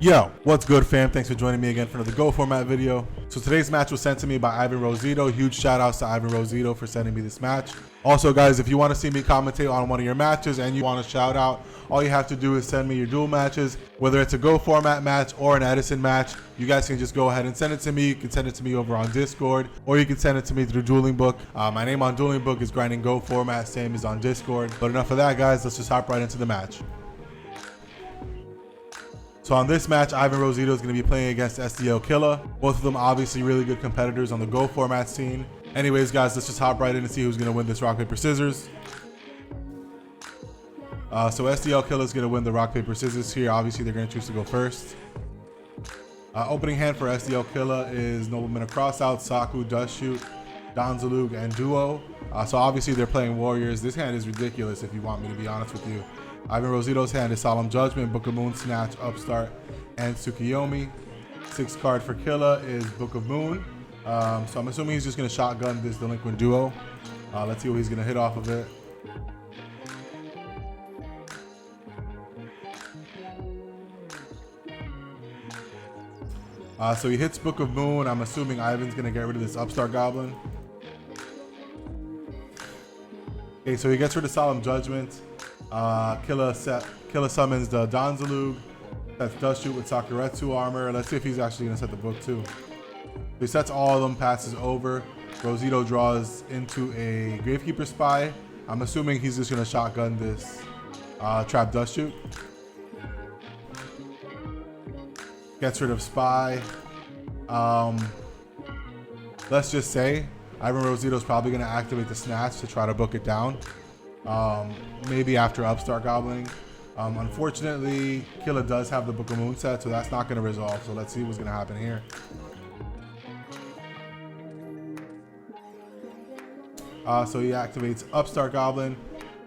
Yo, what's good fam? Thanks for joining me again for another Go Format video. So today's match was sent to me by Ivan Rossitto. Huge shout outs to Ivan Rossitto for sending me this match. Also guys, if you want to see me commentate on one of your matches and you want a shout out, all you have to do is send me your duel matches, whether it's a Go Format match or an Edison match. You guys can just go ahead and send it to me. You can send it to me over on Discord, or you can send it to me through Duelingbook. My name on Duelingbook is GringingGoatFormat, same as on Discord. But enough of that guys, let's just hop right into the match. So on this match, Ivan Rossitto is going to be playing against SDLKilla. Both of them obviously really good competitors on the Go Format scene. Anyways, guys, let's just hop right in and see who's going to win this rock, paper, scissors. So SDLKilla is going to win the rock, paper, scissors here. Obviously, they're going to choose to go first. Opening hand for SDLKilla is Nobleman Across Out, Saku, Dust Shoot, Donzalug, and Duo. So obviously, they're playing warriors. This hand is ridiculous if you want me to be honest with you. Ivan Rossitto's hand is Solemn Judgment, Book of Moon, Snatch, Upstart, and Tsukiyomi. 6th card for Killa is Book of Moon. So I'm assuming he's just going to shotgun this Delinquent Duo. Let's see what he's going to hit off of it. So he hits Book of Moon. I'm assuming Ivan's going to get rid of this Upstart Goblin. Okay, so he gets rid of Solemn Judgment. Killa summons the Donzalug. That's Dust Shoot with Sakuretsu armor. Let's see if he's actually going to set the book too. He sets all of them, passes over. Rossitto draws into a Gravekeeper Spy. I'm assuming he's just going to shotgun this Trap Dust Shoot. Gets rid of Spy. Let's just say Ivan Rossitto's probably going to activate the Snatch to try to book it down. Maybe after Upstart Gobbling. Unfortunately, Killa does have the Book of Moon set, so that's not going to resolve. So let's see what's going to happen here. So he activates Upstart Goblin,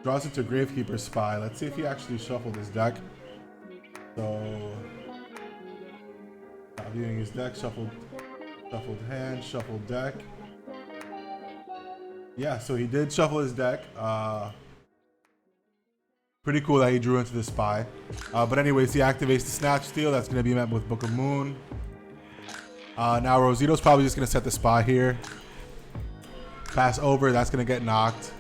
draws it to Gravekeeper Spy. Let's see if he actually shuffled his deck. So, viewing his deck, shuffled hand, shuffled deck. Yeah, so he did shuffle his deck. Pretty cool that he drew into the Spy. But anyways, he activates the Snatch Steal. That's going to be met with Book of Moon. Now Rossitto's probably just going to set the Spy here. Pass over. That's going to get knocked.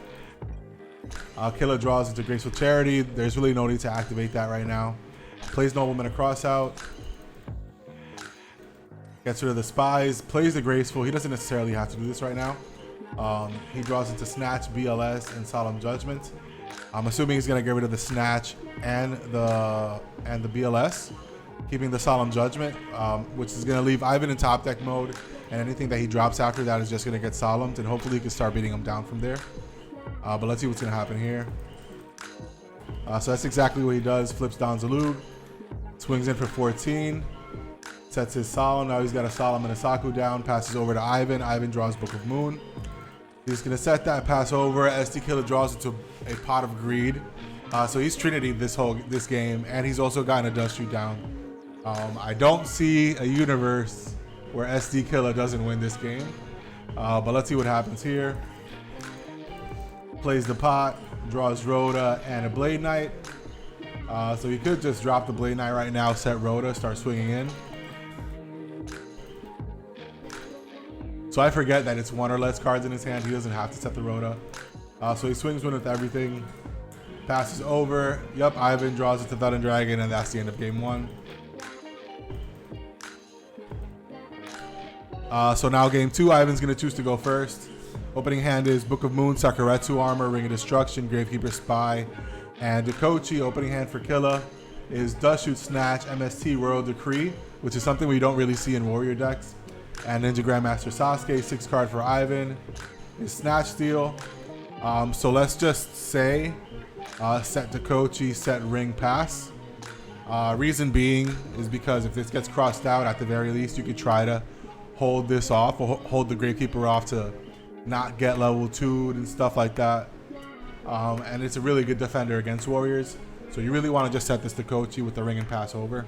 Killa draws into Graceful Charity. There's really no need to activate that right now. Plays Nobleman Across Out. Gets rid of the Spies. Plays the Graceful. He doesn't necessarily have to do this right now. He draws into Snatch, BLS, and Solemn Judgment. I'm assuming he's gonna get rid of the Snatch and the BLS, keeping the Solemn Judgment, which is gonna leave Ivan in top deck mode, and anything that he drops after that is just gonna get Solemned, and hopefully he can start beating him down from there. But let's see what's gonna happen here. So that's exactly what he does. Flips Donzalug, swings in for 14, sets his Solemn. Now he's got a Solemn and a Saku down. Passes over to Ivan. Ivan draws Book of Moon. He's going to set that, pass over. SDKilla draws into a Pot of Greed. So he's Trinity this game, and he's also gotten a Dust Shoot down. I don't see a universe where SDKilla doesn't win this game. But let's see what happens here. Plays the pot, draws Rhoda and a Blade Knight. So he could just drop the Blade Knight right now, set Rhoda, start swinging in. So I forget that it's one or less cards in his hand. He doesn't have to set the Rhoda. So he swings one with everything. Passes over. Yep, Ivan draws it to Thud and Dragon, and that's the end of game 1. So now game 2, Ivan's going to choose to go first. Opening hand is Book of Moon, Sakuretsu armor, Ring of Destruction, Gravekeeper Spy, and Dekochi. Opening hand for Killa is Dust Shoot, Snatch, MST, Royal Decree, which is something we don't really see in warrior decks. And Ninja Grandmaster Sasuke. 6th card for Ivan is Snatch Steal. So let's just say set Dekochi, set Ring, pass. Reason being is because if this gets crossed out, at the very least you could try to hold this off, or hold the Gravekeeper off to not get level 2'd and stuff like that. And it's a really good defender against warriors. So you really want to just set this Dekochi with the Ring and pass over.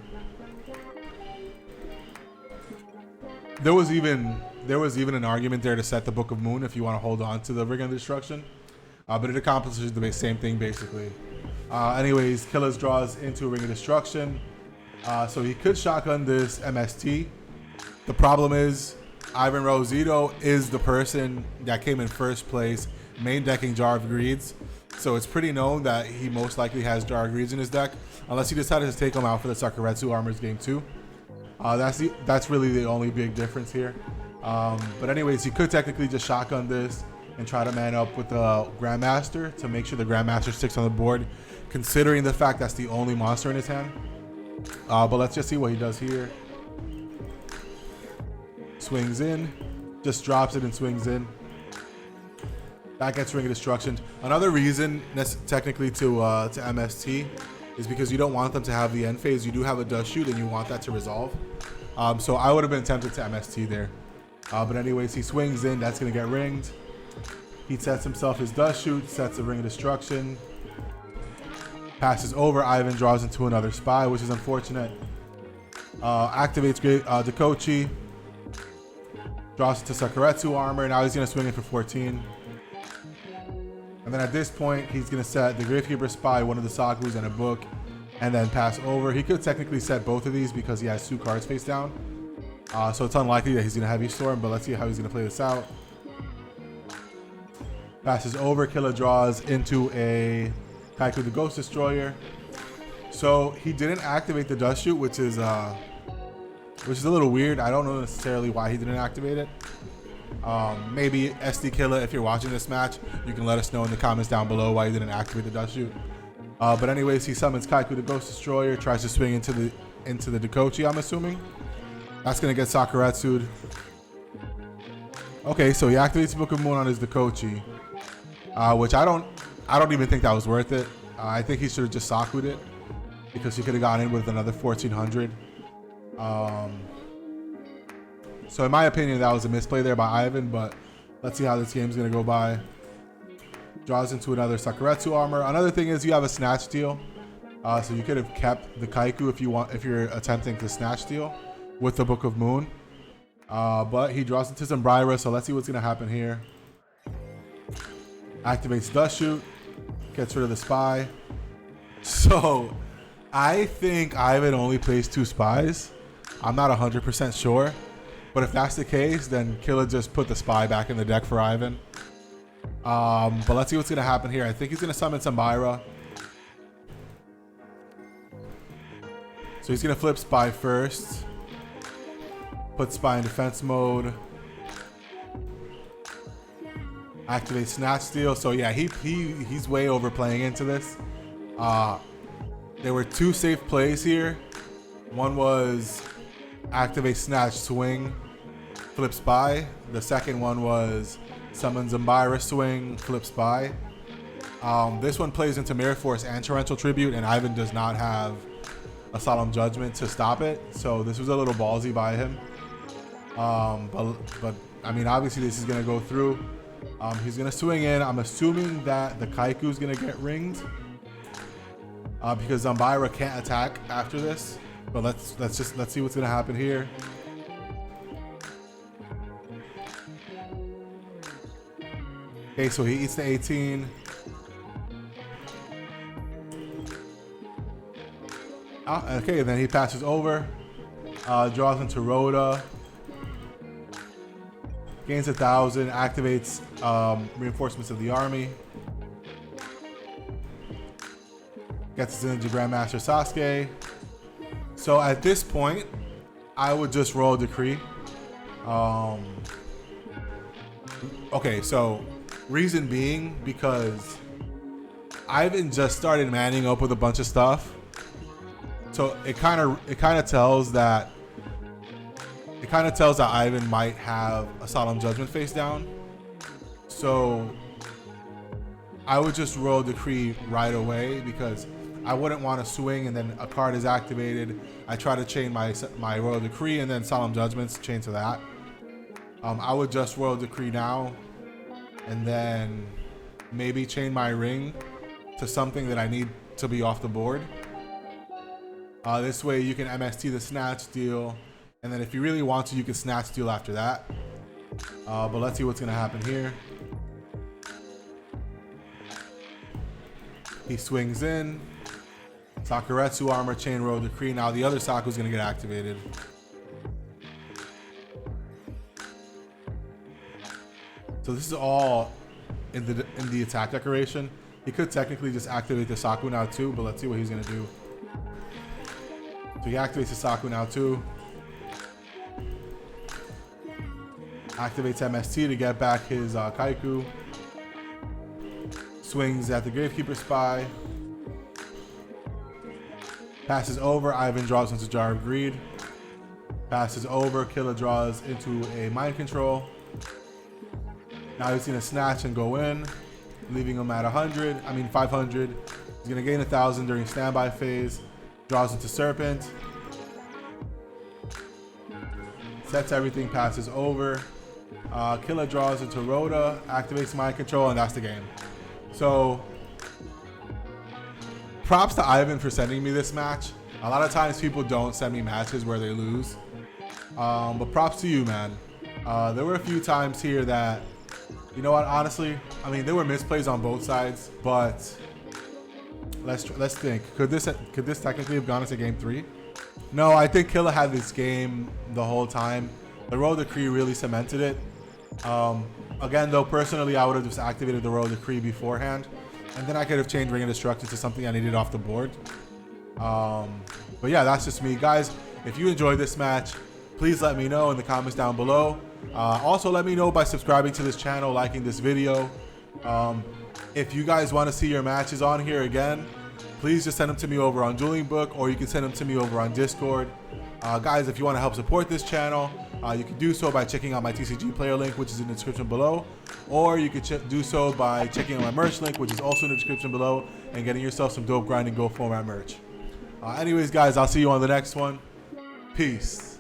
There was even an argument there to set the Book of Moon if you want to hold on to the Ring of Destruction, but it accomplishes the same thing basically. Anyways, Killers draws into a Ring of Destruction. So he could shotgun this MST. The problem is Ivan Rossitto is the person that came in first place, main decking Jar of Greeds. So it's pretty known that he most likely has Jar of Greeds in his deck, unless he decided to take him out for the Sakuretsu Armors game 2. That's really the only big difference here. But anyways, he could technically just shotgun this and try to man up with the Grandmaster to make sure the Grandmaster sticks on the board, considering the fact that's the only monster in his hand. But let's just see what he does here. Swings in, just drops it and swings in. That gets Ring of Destruction. Another reason technically to MST is because you don't want them to have the end phase. You do have a Dust Shoot and you want that to resolve. So I would have been tempted to MST there. But anyways, he swings in, that's gonna get ringed. He sets himself his Dust Shoot, sets a Ring of Destruction. Passes over, Ivan draws into another Spy, which is unfortunate. Activates Dekochi. Draws into Sakuretsu Armor, now he's gonna swing in for 14. And then at this point, he's gonna set the Gravekeeper Spy, one of the Sakus, and a book, and then pass over. He could technically set both of these because he has 2 cards face down. So it's unlikely that he's gonna Heavy Storm, but let's see how he's gonna play this out. Passes over, Killa draws into a Kaiku the Ghost Destroyer. So he didn't activate the Dust Shoot, which is a little weird. I don't know necessarily why he didn't activate it. Maybe SDLKilla, if you're watching this match, you can let us know in the comments down below why he didn't activate the Dust Shoot. But anyways, he summons Kaiku the Ghost Destroyer, tries to swing into the Dekochi, I'm assuming. That's gonna get Sakuretsu'd. Okay, so he activates Book of Moon on his Dekochi, which I don't even think that was worth it. I think he should have just Saku'd it because he could have gotten in with another 1400. So in my opinion, that was a misplay there by Ivan, but let's see how this game's gonna go by. Draws into another Sakuretsu Armor. Another thing is you have a Snatch Steal. So you could have kept the Kaiku if you're attempting to Snatch Steal with the Book of Moon. But he draws into Zombrira, so let's see what's gonna happen here. Activates Dust Shoot, gets rid of the Spy. So I think Ivan only plays 2 Spies. I'm not 100% sure. But if that's the case, then Killa just put the Spy back in the deck for Ivan. But let's see what's going to happen here. I think he's going to summon Zombrira. So he's going to flip Spy first. Put Spy in defense mode. Activate Snatch Steal. So yeah, he's way overplaying into this. There were 2 safe plays here. One was activate Snatch Swing, flip Spy. The second one was summon Zombrira Swing, flip Spy. This one plays into Mirror Force and Torrential Tribute, and Ivan does not have a Solemn Judgment to stop it. So this was a little ballsy by him. But I mean, obviously this is gonna go through. He's gonna swing in. I'm assuming that the Kaiku is gonna get ringed because Zombrira can't attack after this. But let's see what's gonna happen here. Okay, so he eats the 18. Okay, then he passes over, draws into Rhoda, gains 1,000, activates reinforcements of the army, gets his into Grandmaster Sasuke. So at this point, I would just roll a Decree. Okay, so reason being because Ivan just started manning up with a bunch of stuff. So it kind of tells that Ivan might have a Solemn Judgment face down. So I would just roll Decree right away because I wouldn't want to swing and then a card is activated. I try to chain my Royal Decree and then Solemn Judgments chain to that. I would just Royal Decree now and then maybe chain my ring to something that I need to be off the board. This way you can MST the Snatch Steal, and then if you really want to, you can Snatch Steal after that. But let's see what's gonna happen here. He swings in. Sakuretsu armor, chain road decree. Now the other Saku's gonna get activated. So this is all in the attack decoration. He could technically just activate the Saku now too, but let's see what he's gonna do. So he activates the Saku now too. Activates MST to get back his Kaiku. Swings at the Gravekeeper Spy. Passes over, Ivan draws into Jar of Greed. Passes over, Killa draws into a Mind Control. Now he's gonna snatch and go in, leaving him at 500. He's gonna gain 1,000 during standby phase. Draws into Serpent. Sets everything, passes over. Killa draws into Rhoda, activates Mind Control, and that's the game. So, props to Ivan for sending me this match. A lot of times people don't send me matches where they lose. But props to you, man. There were a few times here that, you know what, honestly, I mean, there were misplays on both sides, but let's think. Could this technically have gone into game 3? No, I think Killa had this game the whole time. The Royal Decree really cemented it. Again, though, personally, I would have just activated the Royal Decree beforehand, and then I could have changed Ring of Destruction to something I needed off the board. But yeah, that's just me. Guys, if you enjoyed this match, please let me know in the comments down below. Also, let me know by subscribing to this channel, liking this video. If you guys want to see your matches on here again, please just send them to me over on Duelingbook, or you can send them to me over on Discord. Guys, if you want to help support this channel, you can do so by checking out my TCG player link, which is in the description below, or you can do so by checking out my merch link, which is also in the description below, and getting yourself some dope grinding GoatFormat merch. Anyways, guys, I'll see you on the next one. Peace.